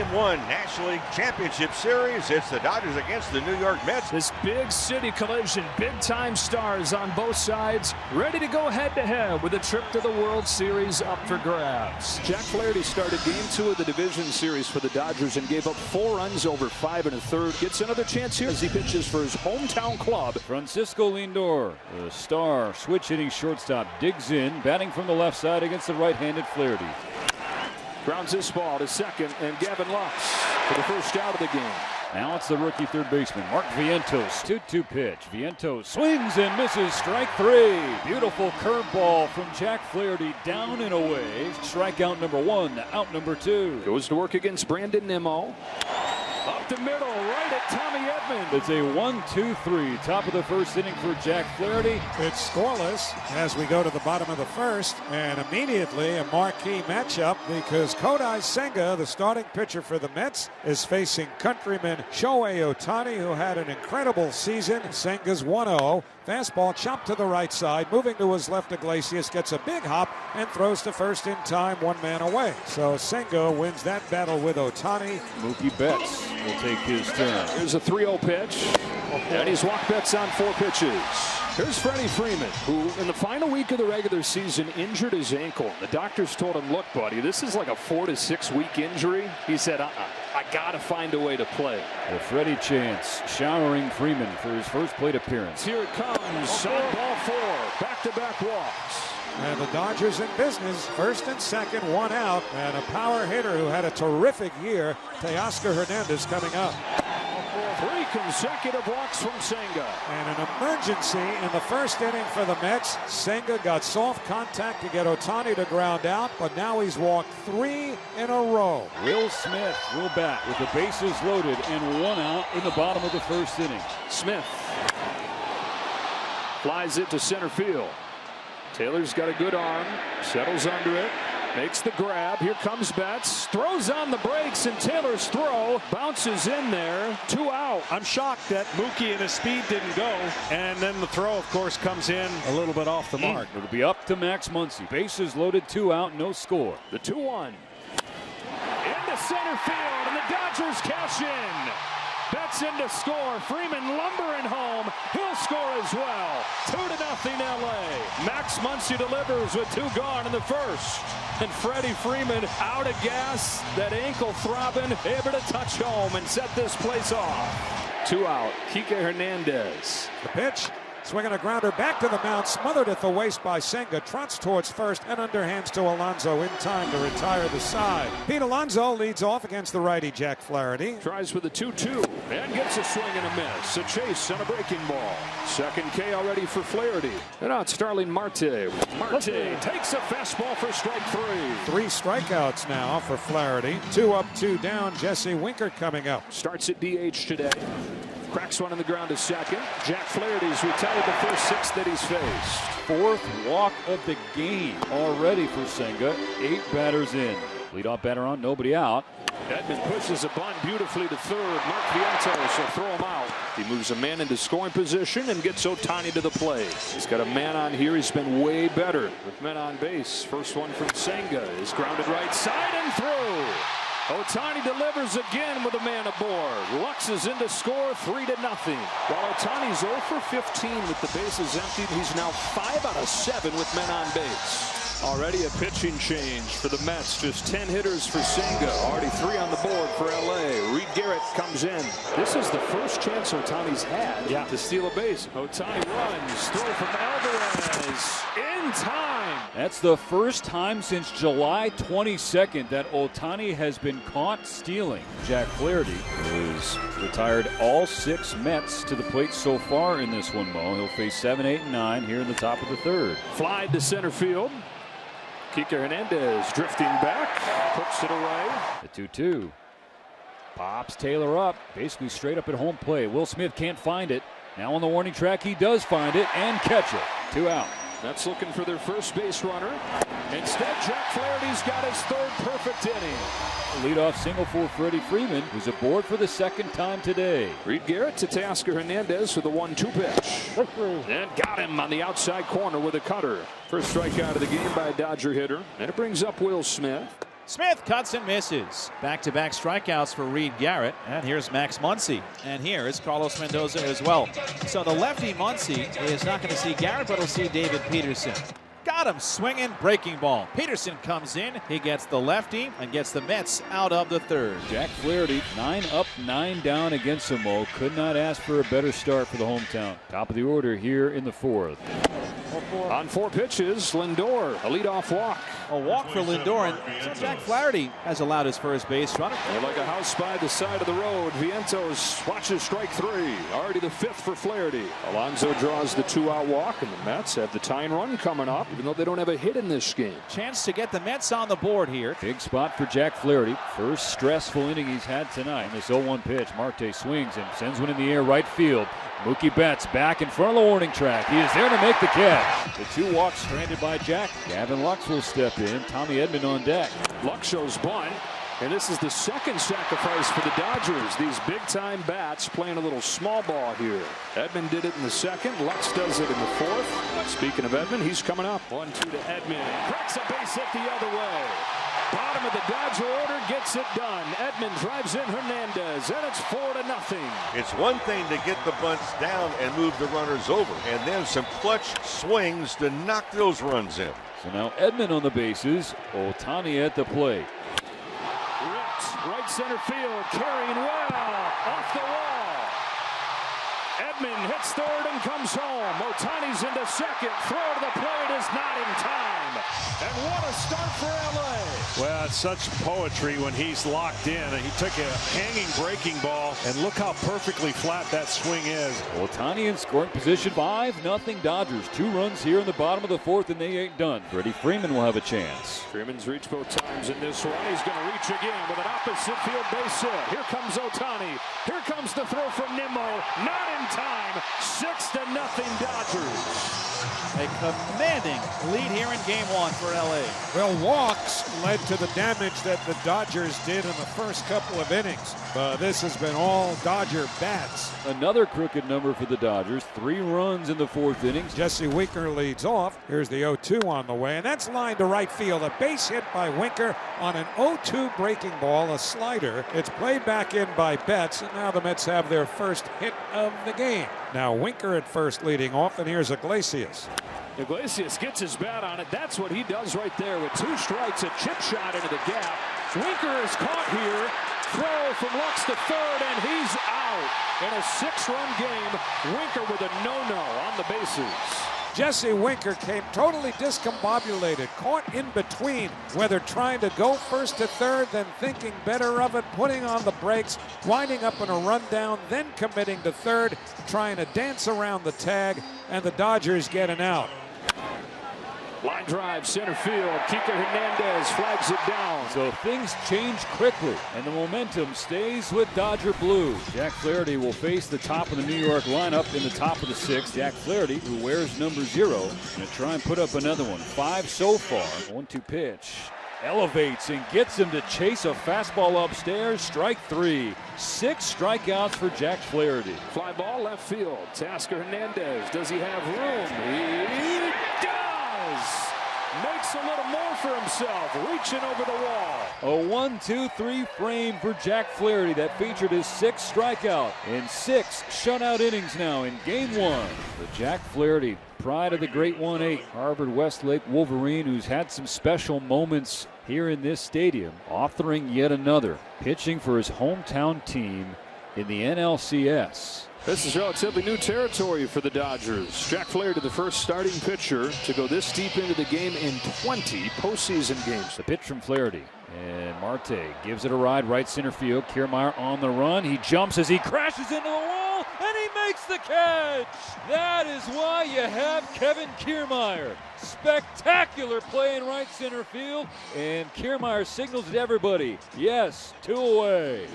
Game 1 National League Championship Series. It's the Dodgers against the New York Mets. This big city collision, big-time stars on both sides, ready to go head-to-head with a trip to the World Series up for grabs. Jack Flaherty started Game 2 of the Division Series for the Dodgers and gave up 4 runs over 5 1/3. Gets another chance here as he pitches for his hometown club. Francisco Lindor, the star switch-hitting shortstop, digs in, batting from the left side against the right-handed Flaherty. Grounds this ball to second, and Gavin Lux for the first out of the game. Now it's the rookie third baseman, Mark Vientos. 2-2 pitch. Vientos swings and misses. Strike 3. Beautiful curveball from Jack Flaherty, down and away. Strikeout number 1, out number 2. Goes to work against Brandon Nimmo. Up the middle, right at Tommy Edman. It's a 1-2-3. Top of the first inning for Jack Flaherty. It's scoreless as we go to the bottom of the first, and immediately a marquee matchup because Kodai Senga, the starting pitcher for the Mets, is facing countryman Shohei Ohtani, who had an incredible season. Senga's 1-0. Fastball chopped to the right side, moving to his left. Iglesias gets a big hop and throws to first in time, 1 man away. So Senga wins that battle with Ohtani. Mookie Betts will take his turn. Here's a 3-0 pitch, and he's walked Betts on 4 pitches. Here's Freddie Freeman, who in the final week of the regular season injured his ankle. The doctors told him, look, buddy, this is like a 4 to 6 week injury. He said, I got to find a way to play. The Freddie chance showering Freeman for his first plate appearance. Here it comes. On ball 4. Back-to-back walks. And the Dodgers in business, first and second, 1 out, and a power hitter who had a terrific year, Teoscar Hernandez, coming up. 3 consecutive walks from Senga. And an emergency in the first inning for the Mets. Senga got soft contact to get Ohtani to ground out, but now he's walked 3 in a row. Will Smith will bat with the bases loaded and 1 out in the bottom of the first inning. Smith flies it to center field. Taylor's got a good arm, settles under it, makes the grab. Here comes Betts, throws on the brakes, and Taylor's throw bounces in there. 2 out. I'm shocked that Mookie and his speed didn't go, and then the throw, of course, comes in a little bit off the mark. It'll be up to Max Muncy. Bases loaded, 2 out, no score. The 2-1. Into center field, and the Dodgers cash in. Betts in to score. Freeman lumbering home. He'll score as well. 2-0 LA. Max Muncy delivers with 2 gone in the first. And Freddie Freeman out of gas. That ankle throbbing. Able to touch home and set this place off. 2 out. Kike Hernandez. The pitch. Swinging a grounder back to the mound, smothered at the waist by Senga, trots towards first and underhands to Alonso in time to retire the side. Pete Alonso leads off against the righty Jack Flaherty. Tries with a 2-2 and gets a swing and a miss. A chase on a breaking ball. Second K already for Flaherty. And out Starling Marte. Marte takes a fastball for strike 3. 3 strikeouts now for Flaherty. 2 up, 2 down. Jesse Winkert coming up. Starts at DH today. Cracks one on the ground to second. Jack Flaherty's retired the first 6 that he's faced. 4th walk of the game already for Senga. 8 batters in. Leadoff batter on, nobody out. Edman pushes a bunt beautifully to third. Mark Vientos will throw him out. He moves a man into scoring position and gets Ohtani to the plate. He's got a man on here. He's been way better with men on base. First one from Senga is grounded right side and through. Ohtani delivers again with a man aboard. Lux is in to score 3-0. While Ohtani's 0 for 15 with the bases emptied, he's now 5 out of 7 with men on base. Already a pitching change for the Mets. Just 10 hitters for Senga. Already 3 on the board for LA. Reed Garrett comes in. This is the first chance Ohtani's had to steal a base. Ohtani runs. Throw from Alvarez. In time. That's the first time since July 22nd that Ohtani has been caught stealing. Jack Flaherty, who's retired all 6 Mets to the plate so far in this one, Mo. He'll face 7, 8, and 9 here in the top of the 3rd. Fly to center field. Kike Hernandez drifting back, puts it away. The 2-2. Pops Taylor up, basically straight up at home plate. Will Smith can't find it. Now on the warning track, he does find it and catch it. 2 out. That's looking for their first base runner. Instead, Jack Flaherty's got his 3rd perfect inning. Leadoff single for Freddie Freeman, who's aboard for the 2nd time today. Reed Garrett to Teoscar Hernandez with a 1-2 pitch. And got him on the outside corner with a cutter. First strikeout of the game by a Dodger hitter. And it brings up Will Smith. Smith cuts and misses. Back-to-back strikeouts for Reed Garrett. And here's Max Muncy. And here is Carlos Mendoza as well. So the lefty Muncy is not going to see Garrett, but he'll see David Peterson. Got him swinging, breaking ball. Peterson comes in, he gets the lefty and gets the Mets out of the third. Jack Flaherty, 9 up, 9 down against Samo. Could not ask for a better start for the hometown. Top of the order here in the fourth. On 4 pitches, Lindor, a leadoff walk. A walk for Lindor, and so Jack Flaherty has allowed his first base runner. They're like a house by the side of the road. Vientos watches strike 3. Already the 5th for Flaherty. Alonso draws the 2-out walk, and the Mets have the tying run coming up, even though they don't have a hit in this game. Chance to get the Mets on the board here. Big spot for Jack Flaherty. First stressful inning he's had tonight. This 0-1 pitch, Marte swings and sends one in the air right field. Mookie Betts back in front of the warning track. He is there to make the catch. The 2 walks stranded by Jack. Gavin Lux will step in. Tommy Edman on deck. Lux shows bunt, and this is the second sacrifice for the Dodgers. These big-time bats playing a little small ball here. Edman did it in the second. Lux does it in the fourth. Speaking of Edman, he's coming up. 1-2 to Edman. Cracks a base hit the other way. Bottom of the Dodger order gets it done. Edman drives in Hernandez, and it's 4-0. It's one thing to get the bunts down and move the runners over, and then some clutch swings to knock those runs in. So now Edman on the bases. Ohtani at the plate. Ripped right center field, carrying well off the wall. Edman hits third and comes home. Ohtani's into second. Throw to the plate is not in time. And what a start for LA. Well, it's such poetry when he's locked in. He took a hanging breaking ball, and look how perfectly flat that swing is. Ohtani in scoring position. 5-0 Dodgers. 2 runs here in the bottom of the fourth, and they ain't done. Freddie Freeman will have a chance. Freeman's reached both times in this one. He's going to reach again with an opposite field base hit. Here comes Ohtani. Here comes the throw from Nimmo. Not in time. 6-0 Dodgers. A commanding lead here in game 1 for LA. Well, walks led to the damage that the Dodgers did in the first couple of innings. This has been all Dodger bats. Another crooked number for the Dodgers. 3 runs in the fourth inning. Jesse Winker leads off. Here's the 0-2 on the way, and that's lined to right field. A base hit by Winker on an 0-2 breaking ball, a slider. It's played back in by Betts, and now the Mets have their first hit of the game. Now Winker at first leading off, and here's Iglesias. Iglesias gets his bat on it. That's what he does right there with 2 strikes, a chip shot into the gap. Winker is caught here. Throw from Lux to third, and he's out. In a 6-run game, Winker with a no-no on the bases. Jesse Winker came totally discombobulated, caught in between, whether trying to go first to third, then thinking better of it, putting on the brakes, winding up in a rundown, then committing to third, trying to dance around the tag, and the Dodgers get an out. Line drive, center field. Kike Hernandez flags it down. So things change quickly, and the momentum stays with Dodger Blue. Jack Flaherty will face the top of the New York lineup in the top of the 6th. Jack Flaherty, who wears number 0, going to try and put up another one. 5 so far. 1-2 pitch. Elevates and gets him to chase a fastball upstairs. Strike 3. 6 strikeouts for Jack Flaherty. Fly ball left field. Tasker Hernandez. Does he have room? He does! Makes a little more for himself, reaching over the wall. A 1-2-3 frame for Jack Flaherty that featured his 6th strikeout in 6 shutout innings now in game 1. The Jack Flaherty, pride of the great 1-8 Harvard Westlake Wolverine, who's had some special moments here in this stadium, authoring yet another, pitching for his hometown team in the NLCS. This is relatively new territory for the Dodgers. Jack Flaherty, the first starting pitcher to go this deep into the game in 20 postseason games. The pitch from Flaherty. And Marte gives it a ride right center field. Kiermaier on the run. He jumps as he crashes into the wall, and he makes the catch. That is why you have Kevin Kiermaier. Spectacular play in right center field. And Kiermaier signals to everybody, yes, 2 away.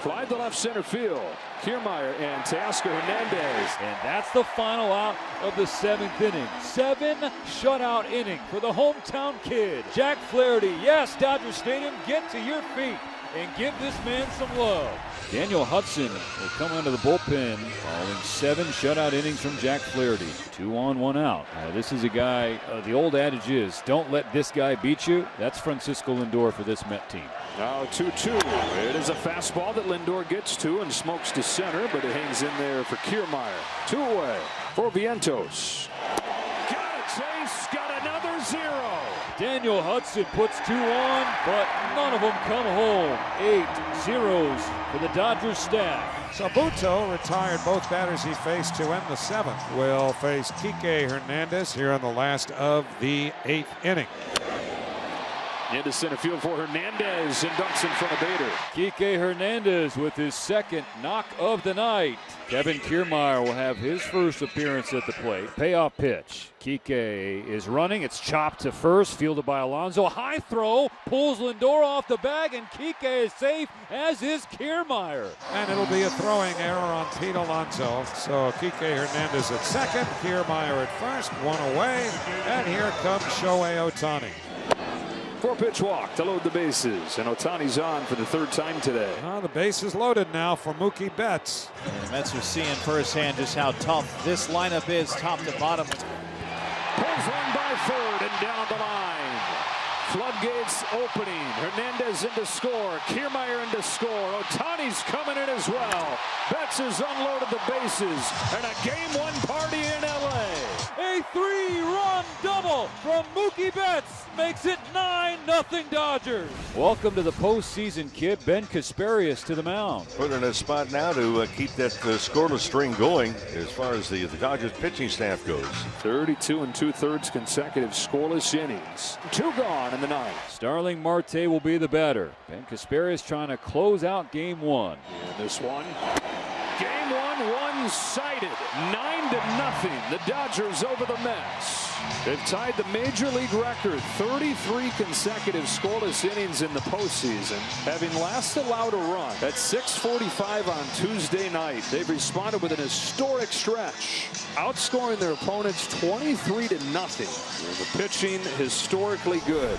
Fly to left center field. Kiermaier and Teoscar Hernandez. And that's the final out of the 7th inning. 7 shutout inning for the hometown kid. Jack Flaherty. Yes, Dodger Stadium, get to your feet. and give this man some love. Daniel Hudson will come into the bullpen following 7 shutout innings from Jack Flaherty. 2 on, 1 out. This is a guy, the old adage is, don't let this guy beat you. That's Francisco Lindor for this Met team. Now 2-2. It is a fastball that Lindor gets to and smokes to center, but it hangs in there for Kiermaier. 2 away for Vientos. Got a chase, got another 0. Daniel Hudson puts 2 on, but none of them come home. 8 zeros for the Dodgers staff. So Buto retired both batters he faced to end the 7th. Will face Kike Hernandez here in the last of the 8th inning. Into center field for Hernandez and dumps in front of Bader. Kike Hernandez with his 2nd knock of the night. Kevin Kiermaier will have his first appearance at the plate. Payoff pitch. Kike is running. It's chopped to first, fielded by Alonso. High throw, pulls Lindor off the bag, and Kike is safe, as is Kiermaier. And it'll be a throwing error on Pete Alonso. So Kike Hernandez at 2nd, Kiermaier at 1st, 1 away. And here comes Shohei Ohtani. 4-pitch walk to load the bases, and Ohtani's on for the 3rd time today. The base is loaded now for Mookie Betts. And the Mets are seeing firsthand just how tough this lineup is, top to bottom. Pulls one by 3rd and down the line. Floodgates opening. Hernandez into score. Kiermaier into score. Ohtani's coming in as well. Betts has unloaded the bases, and a game-1 party in L.A. A 3-run double from Mookie Betts makes it 9-0 Dodgers. Welcome to the postseason, kid. Ben Kasparius to the mound. Put in a spot now to keep that scoreless string going as far as the Dodgers pitching staff goes. 32 2/3 consecutive scoreless innings. 2 gone in the 9th. Starling Marte will be the batter. Ben Kasparius trying to close out game 1. And this one. Game 1 one-sided. 9-0. The Dodgers over the Mets. They've tied the Major League record, 33 consecutive scoreless innings in the postseason, having last allowed a run at 6:45 on Tuesday night. They've responded with an historic stretch, outscoring their opponents 23-0. The pitching historically good.